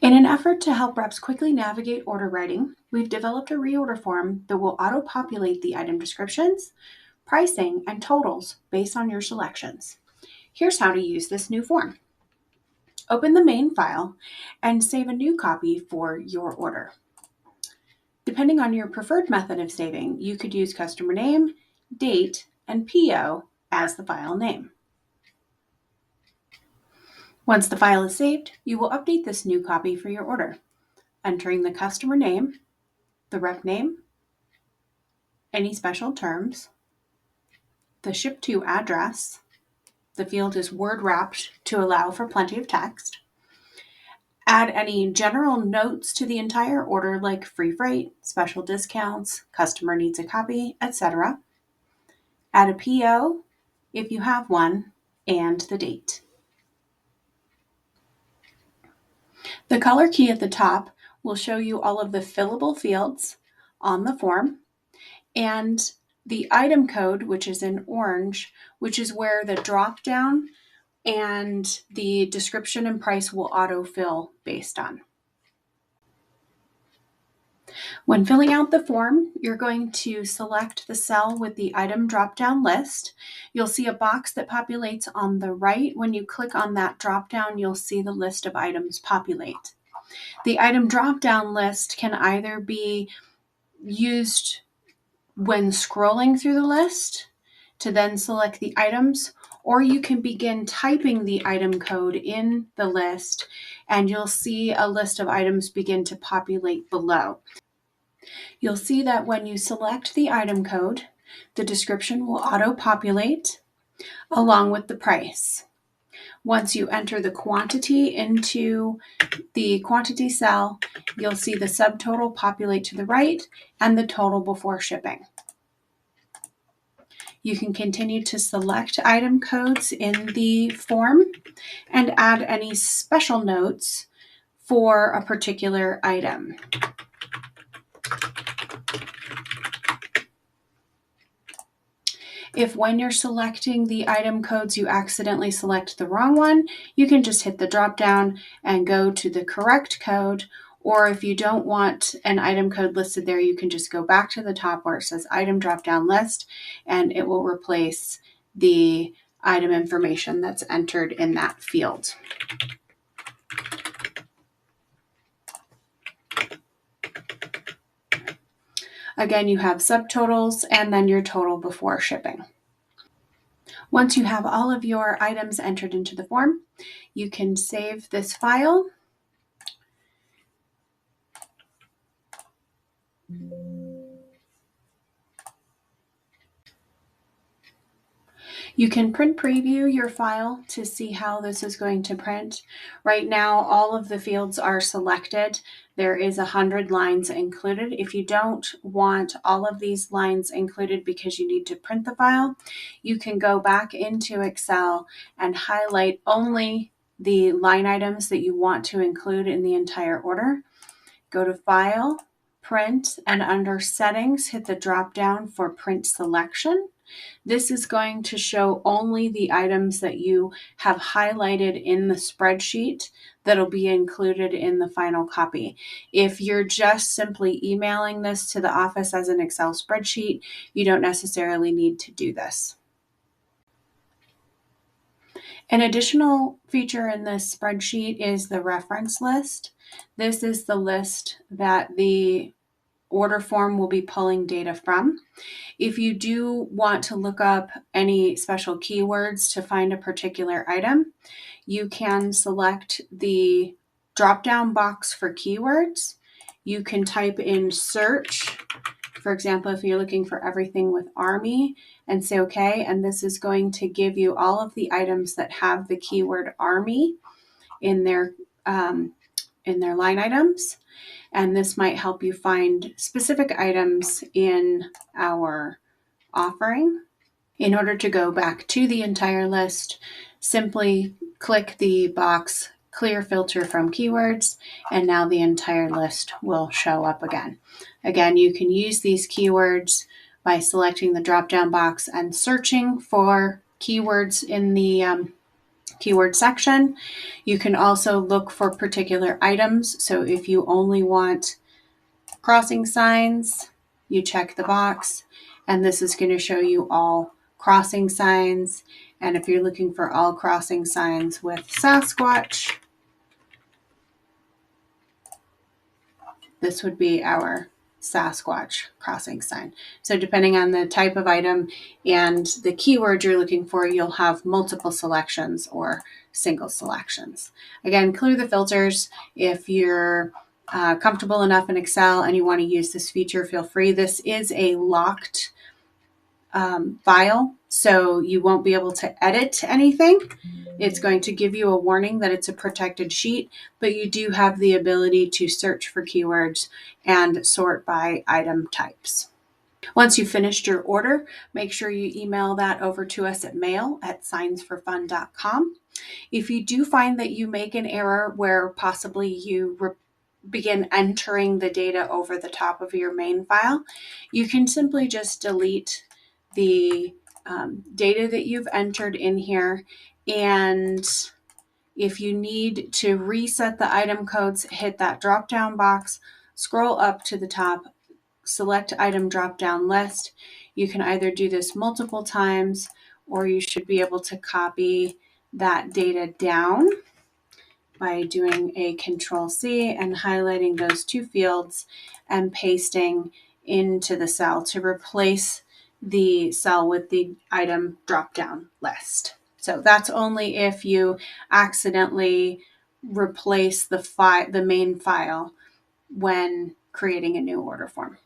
In an effort to help reps quickly navigate order writing, we've developed a reorder form that will auto-populate the item descriptions, pricing, and totals based on your selections. Here's how to use this new form. Open the main file and save a new copy for your order. Depending on your preferred method of saving, you could use customer name, date, and PO as the file name. Once the file is saved, you will update this new copy for your order, entering the customer name, the rep name, any special terms, the ship to address. The field is word wrapped to allow for plenty of text. Add any general notes to the entire order like free freight, special discounts, customer needs a copy, etc. Add a PO if you have one, and the date. The color key at the top will show you all of the fillable fields on the form, and the item code, which is in orange, which is where the drop-down and the description and price will autofill based on. When filling out the form, you're going to select the cell with the item drop-down list. You'll see a box that populates on the right. When you click on that drop-down, you'll see the list of items populate. The item drop-down list can either be used when scrolling through the list to then select the items, or you can begin typing the item code in the list and you'll see a list of items begin to populate below. You'll see that when you select the item code, the description will auto-populate along with the price. Once you enter the quantity into the quantity cell, you'll see the subtotal populate to the right and the total before shipping. You can continue to select item codes in the form and add any special notes for a particular item. If when you're selecting the item codes you accidentally select the wrong one, you can just hit the drop down and go to the correct code. Or if you don't want an item code listed there, you can just go back to the top where it says item drop down list and it will replace the item information that's entered in that field. Again, you have subtotals and then your total before shipping. Once you have all of your items entered into the form, you can save this file. You can print preview your file to see how this is going to print. Right now, all of the fields are selected. There is 100 lines included. If you don't want all of these lines included because you need to print the file, you can go back into Excel and highlight only the line items that you want to include in the entire order. Go to File, Print, and under Settings, hit the drop down for Print Selection. This is going to show only the items that you have highlighted in the spreadsheet that'll be included in the final copy. If you're just simply emailing this to the office as an Excel spreadsheet, you don't necessarily need to do this. An additional feature in this spreadsheet is the reference list. This is the list that the order form will be pulling data from. If you do want to look up any special keywords to find a particular item, you can select the drop-down box for keywords. You can type in search. For example, if you're looking for everything with Army and say okay, and this is going to give you all of the items that have the keyword Army in their line items. And this might help you find specific items in our offering. In order to go back to the entire list, simply click the box Clear Filter from Keywords, and now the entire list will show up again. Again, you can use these keywords by selecting the drop-down box and searching for keywords in the keyword section. You can also look for particular items. So if you only want crossing signs, you check the box, and this is going to show you all crossing signs. And if you're looking for all crossing signs with Sasquatch, this would be our Sasquatch crossing sign. So depending on the type of item and the keyword you're looking for, you'll have multiple selections or single selections. Again, clear the filters. If you're comfortable enough in Excel and you want to use this feature, feel free. This is a locked file, so you won't be able to edit anything. It's going to give you a warning that it's a protected sheet, but you do have the ability to search for keywords and sort by item types. Once you've finished your order, make sure you email that over to us at mail@signsforfun.com. If you do find that you make an error where possibly you begin entering the data over the top of your main file, you can simply just delete the data that you've entered in here. And if you need to reset the item codes, hit that drop down box, scroll up to the top, select item drop down list. You can either do this multiple times, or you should be able to copy that data down by doing a Control-C and highlighting those two fields and pasting into the cell to replace the cell with the item drop-down list. So that's only if you accidentally replace the main file when creating a new order form.